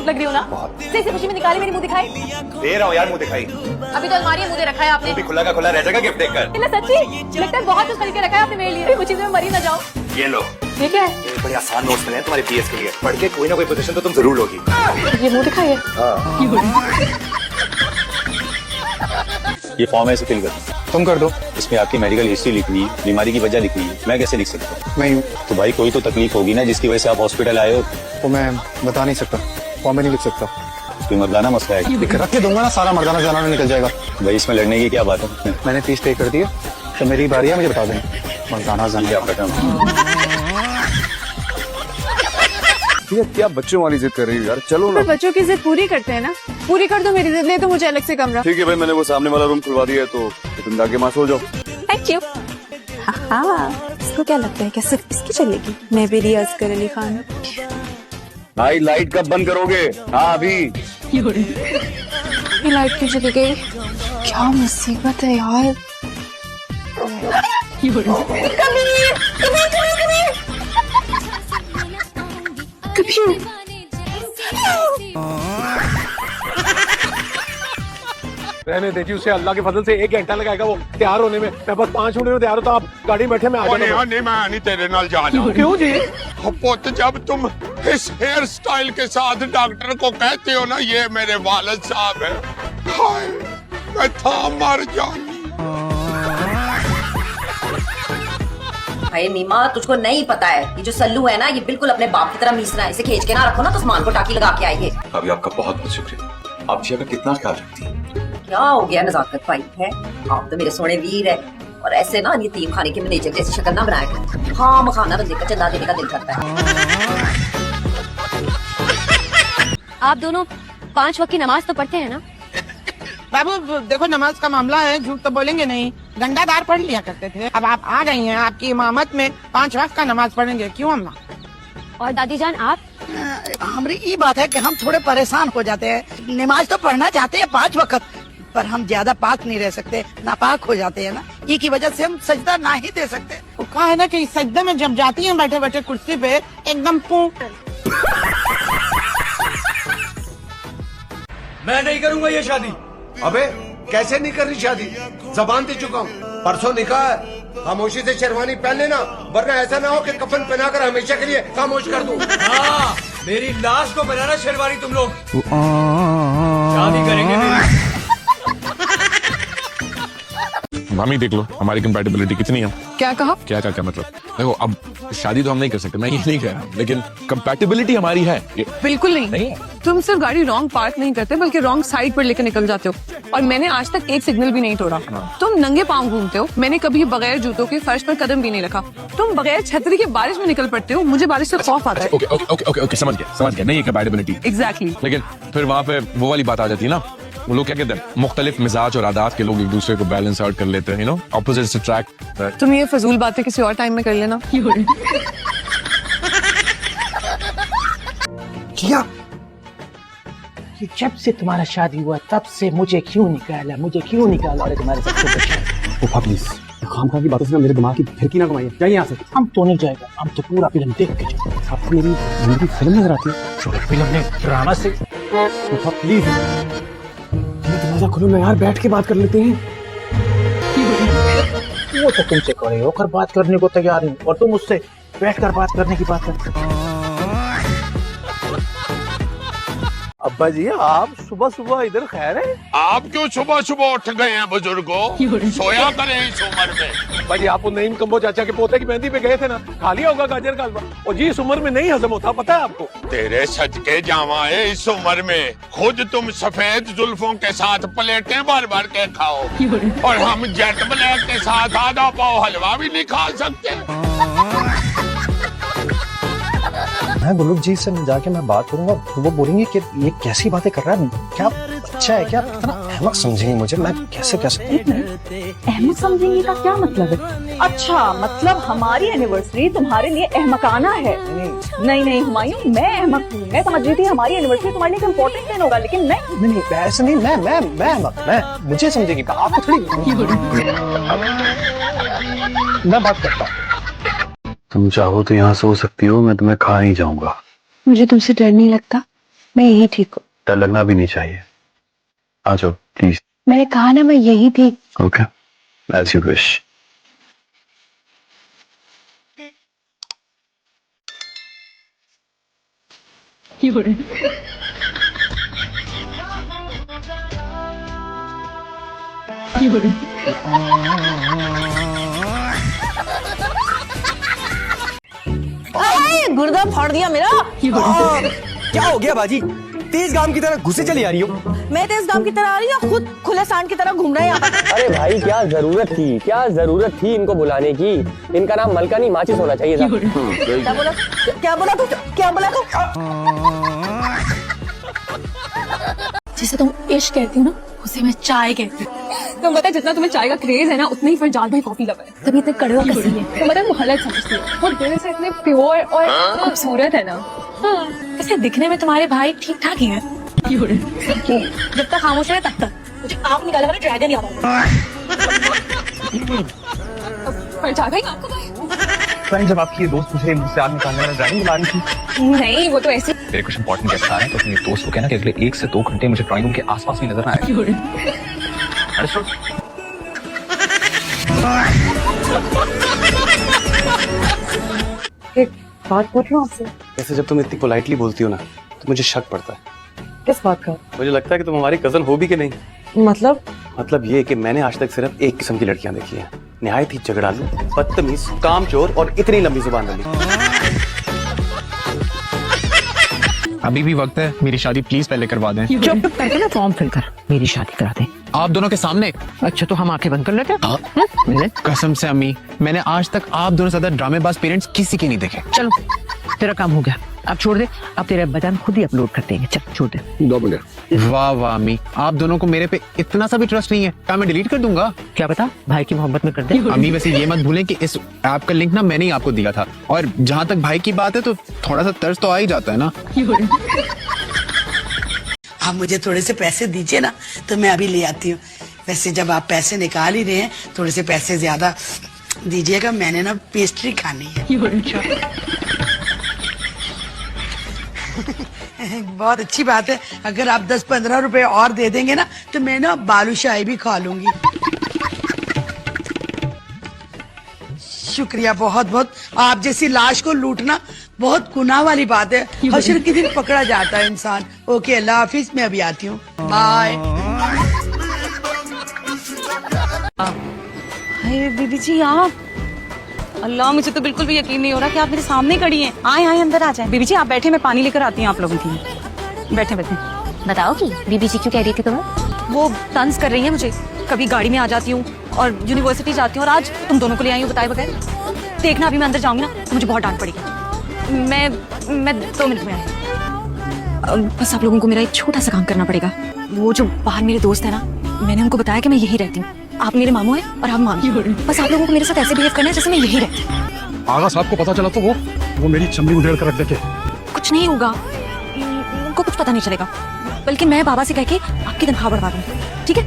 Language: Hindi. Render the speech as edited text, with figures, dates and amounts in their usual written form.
क्यूट लग रही हूँ ना? इसी खुशी में निकाली मेरी मुंह दिखाई। दे रहा हूँ यार मुंह दिखाई। अभी तो अलमारी में मुंह दे रखा है आपने। भी खुला का खुला रह जाएगा गिफ्ट देकर। सच्ची लगता है बहुत कुछ खरीद के रखा है आपने मेरे लिए। कुछ चीज़ में मरी ना जाओ। ये लो। ये क्या है? ये बड़े आसान नोट्स मिले हैं तुम्हारे पीएस के लिए। पढ़ के कोई ना कोई पोजीशन तो तुम जरूर लोगी। ये मुंह दिखाई है। ये फॉर्म है, इसे फिल कर। तुम कर दो। इसमें आपकी मेडिकल हिस्ट्री लिखनी है, बीमारी की वजह लिखनी है। मैं कैसे लिख सकता हूँ? मैं यूँ तो भाई कोई तो तकलीफ होगी ना जिसकी वजह से आप हॉस्पिटल आए हो। तो मैं बता नहीं सकता, फॉर्म में नहीं लिख सकता। कोई मर्दाना मसला है? रख के दूंगा ना, सारा मर्दाना जनाना निकल जाएगा। भाई इसमें लड़ने की क्या बात है? मैंने फीस पे कर दी है, तो मेरी बारी है, मुझे बता दें। मर्दाना जनाना आपका काम। क्या बच्चों वाली जिद कर रही है यार, चलो ना। बच्चों की जिद पूरी करते हैं ना। पूरी कर दो मेरी जिद, नहीं तो मुझे अलग से कमरा। ठीक है भाई, मैंने वो सामने वाला रूम खुलवा दिया है, तो तुम जाके वहाँ सो जाओ। Thank you. हाँ, इसको क्या लगता है क्या सिर्फ इसकी चलेगी? मैं भी रियाज कर अली खान। भाई लाइट कब बंद करोगे? हाँ अभी। ये लाइट क्यों चली गई? क्या मुसीबत है यार। रहने दीजिए उसे, अल्लाह के फजल से 1 घंटा लगाएगा वो तैयार होने में। मैं बस 5 मिनट में तैयार होता, आप गाड़ी में बैठे मैं आ जाऊंगा। नहीं मैं नहीं तेरे नाल जाना। क्यों जी? पुत जब तुम इस हेयर स्टाइल के साथ डॉक्टर को कहते हो ना ये मेरे वालिद साहब है, हाय मैं था मर जाऊं। भाई मीमा तुझको नहीं पता है, ये जो सल्लू है ना ये बिल्कुल अपने बाप की तरह मीसना है। इसे खींच के ना रखो ना तो उस्मान को टाकी लगा के आइए। अभी आपका बहुत बहुत शुक्रिया। आप जी का कितना ख्याल रखती हैं। क्या हो गया नजाकत भाई है, आप तो मेरे सोने वीर है। और ऐसे ना यतीम खाने के मैनेजर जैसी शक्ल ना बनाया कर। हाँ खाना बंदे का चंदा देने का दिल करता है। आप दोनों 5 वक्त की नमाज तो पढ़ते हैं ना? बाबू देखो, नमाज का मामला है, झूठ तो बोलेंगे नहीं। गंगादार पढ़ लिया करते थे, अब आप आ गई हैं, आपकी इमामत में 5 वक्त का नमाज पढ़ेंगे। क्यों अम्मा? और दादी जान आप? हमारी ये बात है कि हम थोड़े परेशान हो जाते हैं। नमाज तो पढ़ना चाहते हैं 5 वक्त, पर हम ज्यादा पाक नहीं रह सकते, नापाक हो जाते हैं ना। ये की वजह से हम सजदा ना ही दे सकते। वो कहा है ना कि सजदे में जब जाती हैं बैठे बैठे कुर्सी पे एकदम मैं नहीं करूंगा ये शादी। अबे कैसे नहीं कर रही शादी? जबान दे चुका हूँ, परसों निकाह है। खामोशी से शेरवानी पहन लेना, वरना ऐसा ना हो कि कफन पहनाकर हमेशा के लिए खामोश कर दूं। हाँ, मेरी लाश को बनाना शेरवानी तुम लोग। शादी करेंगे मेरी। मामी देख लो हमारी कंपैटिबिलिटी कितनी है। क्या कहा? क्या मतलब देखो, अब शादी तो हम नहीं कर सकते, मैं ये नहीं कह रहा, लेकिन कंपैटिबिलिटी हमारी है। बिल्कुल नहीं है। तुम सिर्फ गाड़ी रॉन्ग पार्क नहीं करते बल्कि रॉन्ग साइड पर लेकर निकल जाते हो। और मैंने आज तक एक सिग्नल भी नहीं तोड़ा। तुम नंगे पाँव घूमते हो, मैंने कभी बगैर जूतों के फर्श पर कदम भी नहीं रखा। तुम बगैर छतरी के बारिश में निकल पड़ते हो, मुझे बारिश से खौफ आता है। ओके समझ गया नहीं है कंपैटिबिलिटी। एग्जैक्टली। लेकिन फिर वहाँ पे वो वाली बात आ जाती है ना, वो लोग क्या कहते हैं, मुख्तलिफ मिजाज और आदात के लोग एक दूसरे को बैलेंस आउट कर लेते हैं, यू नो, ऑपोजिट्स अट्रैक्ट। तुम ये फजूल बातें किसी और टाइम में कर लेना। जिया, ये जब से तुम्हारा शादी हुआ तब से मुझे क्यों निकाला अरे तुम्हारे सबसे प्लीज खामखा की बातों से ना मेरे दिमाग की फिरकी ना घुमाइए। जाइए यहाँ से। हम तो नहीं जाएगा, हम तो पूरा फिल्म देख के जाएंगे। आपको मेरी फिल्म नजर आती है? फिल्म ने ड्रामा से। प्लीज दरवाजा खोलो ना यार, बैठ के बात कर लेते हैं। वो तो तुमसे खड़े होकर बात करने को तैयार नहीं, और तुम मुझसे बैठकर बात करने की बात करते। अब्बा जी आप सुबह सुबह इधर खैर है? आप क्यों सुबह सुबह उठ गए हैं बुजुर्गों? सोया करें इस उम्र में। भाई आप नईम कंबो चाचा के पोते की मेहंदी पे गए थे ना, खा लिया होगा गाजर का हलवा। और जी इस उम्र में नहीं हजम होता, पता है आपको? तेरे सदके जावा है, इस उम्र में खुद तुम सफेद जुल्फों के साथ प्लेटें भर भर के खाओ, और हम जेट ब्लैक के साथ आधा पाव हलवा भी नहीं खा सकते। मैं बुलुक जी से जाके मैं बात करूंगा, वो बोलेंगे कि ये कैसी बातें कर रहा है, क्या अच्छा है क्या? इतना अहमक समझेंगे मुझे, मैं कैसे अहमक समझेंगे का क्या मतलब है? अच्छा मतलब हमारी एनिवर्सरी तुम्हारे लिए अहमकाना है? नहीं हुमायूं, मैं अहमक हूँ। मैं समझ रही थी हमारी एनिवर्सरी तुम्हारे लिए इम्पोर्टेंट दिन होगा, लेकिन नहीं ऐसा नहीं। मैं अहमक, मैं मुझे समझेगी आपको थोड़ी। मैं बात करता हूँ। तुम चाहो तो यहाँ सो सकती हो, मैं तुम्हें खा ही जाऊंगा। मुझे तुमसे डर नहीं लगता? मैं यही ठीक हूँ। डर लगना भी नहीं चाहिए। आ जाओ प्लीज। मैंने कहा ना मैं यही थी। Okay, as you wish. गुर्दा फाड़ दिया मेरा। क्या हो गया बाजी? तेज गाम की तरह घुसे चली आ रही हो। मैं तेज गांव की तरह आ रही हूँ, खुद खुले सांड की तरह घूम रहे हैं यहाँ पर। अरे भाई क्या जरूरत थी इनको बुलाने की। इनका नाम मलकानी माचिस होना चाहिए था। क्या बोला तू? क्या बोला तू? जिसे तुम इश्क कहती हो ना, उसे मैं चाय कहती हूँ। तुम पता है जितना तुम्हें चाय का क्रेज है ना, उतना ही फरजाद भाई कॉफी लवर है। तभी इतने कड़वा कैसी है। तुम पता है मुहल्ला समझती हो, वो दिल से इतने प्योर और खूबसूरत है ना। ऐसे दिखने में तुम्हारे भाई ठीक ठाक ही है। जब तक खामोश है तब तक मुझे आप निकाला वाला ड्रैगन याद आता है। फरजाद भाई आपको फ्रेंड, जब आपकी दोस्त मुझे मुझसे आग निकालने वाला ड्राइंग बुला रही थी। नहीं, वो तो ऐसे। मेरे कुछ इंपॉर्टेंट गेस्ट आ रहे हैं, तो अपने दोस्त को कहना कि अगले 1 से 2 घंटे मुझे ड्राइंग रूम के आसपास भी नजर ना आए। एक बात पूछ रहा हूँ आपसे। वैसे जब तुम इतनी पोलाइटली बोलती हो ना, तो मुझे शक पड़ता है। किस बात का? मुझे लगता है कि तुम हमारी कजन हो भी कि नहीं। मतलब ये कि मैंने आज तक सिर्फ एक किस्म की लड़कियां देखी हैं, निहायत ही झगड़ालू, बदतमीज, कामचोर और इतनी लंबी जुबान वाली। अभी भी वक्त है, मेरी शादी प्लीज पहले करवा दें। चुप करके ना फॉर्म फिल कर, मेरी शादी करा दे। आप दोनों के सामने? अच्छा तो हम आंखें बंद कर लेते हैं। कसम से अम्मी, मैंने आज तक आप दोनों से ज्यादा ड्रामेबाज पेरेंट्स किसी के नहीं देखे। चलो तेरा काम हो गया, अब छोड़ दे। अब तेरे बयान खुद ही अपलोड कर देंगे। चल छोड़ दे। वाह वाह अम्मी, आप दोनों को मेरे पे इतना सा भी ट्रस्ट नहीं है। क्या मैं डिलीट कर दूंगा? क्या पता भाई की मोहब्बत में कर दे। अम्मी वैसे ये मत भूलें कि इस ऐप का लिंक ना मैंने ही आपको दिया था, और जहाँ तक भाई की बात है तो थोड़ा सा तर्स तो आ ही जाता है ना। आप मुझे थोड़े से पैसे दीजिए ना, तो मैं अभी ले आती हूँ। वैसे जब आप पैसे निकाल ही रहे हैं, थोड़े से पैसे ज्यादा दीजिएगा, मैंने ना पेस्ट्री खानी है। बहुत अच्छी बात है, अगर आप 10-15 रुपए और दे देंगे ना, तो मैं ना बालूशाही भी खा लूंगी। शुक्रिया बहुत बहुत। आप जैसी लाश को लूटना बहुत गुनाह वाली बात है। हश्र के दिन पकड़ा जाता है इंसान। ओके, अल्लाह हाफिज, मैं अभी आती हूँ। बाय। दीदी जी आप, अल्लाह मुझे तो बिल्कुल भी यकीन नहीं हो रहा कि आप मेरे सामने खड़ी हैं। आए अंदर आ जाए। बीबी जी आप बैठे, मैं पानी लेकर आती हूँ आप लोगों के लिए। बैठे। बताओ कि बीबी जी क्यों कह रही थी तुम्हें? वो तंज कर रही है मुझे। कभी गाड़ी में आ जाती हूँ और यूनिवर्सिटी जाती हूँ, और आज तुम दोनों को ले आई हूँ बताए बगैर। देखना अभी मैं अंदर जाऊंगी ना तो मुझे बहुत डांट पड़ेगी। मैं 2 मिनट में आई। बस आप लोगों को मेरा एक छोटा सा काम करना पड़ेगा। वो जो बाहर मेरे दोस्त है ना, मैंने उनको बताया कि मैं यही रहती हूँ। आप मेरे मामू हैं और आप मामी। बस आप लोगों को मेरे साथ ऐसे बिहेव करना है जैसे मैं यही रहती हूँ। आगा साहब को पता चला तो वो मेरी चमड़ी उधेड़ कर रख देते। कुछ नहीं होगा, उनको कुछ पता नहीं चलेगा, बल्कि मैं बाबा से कह के आपकी तनख्वाह बढ़वा दूंगी। ठीक है?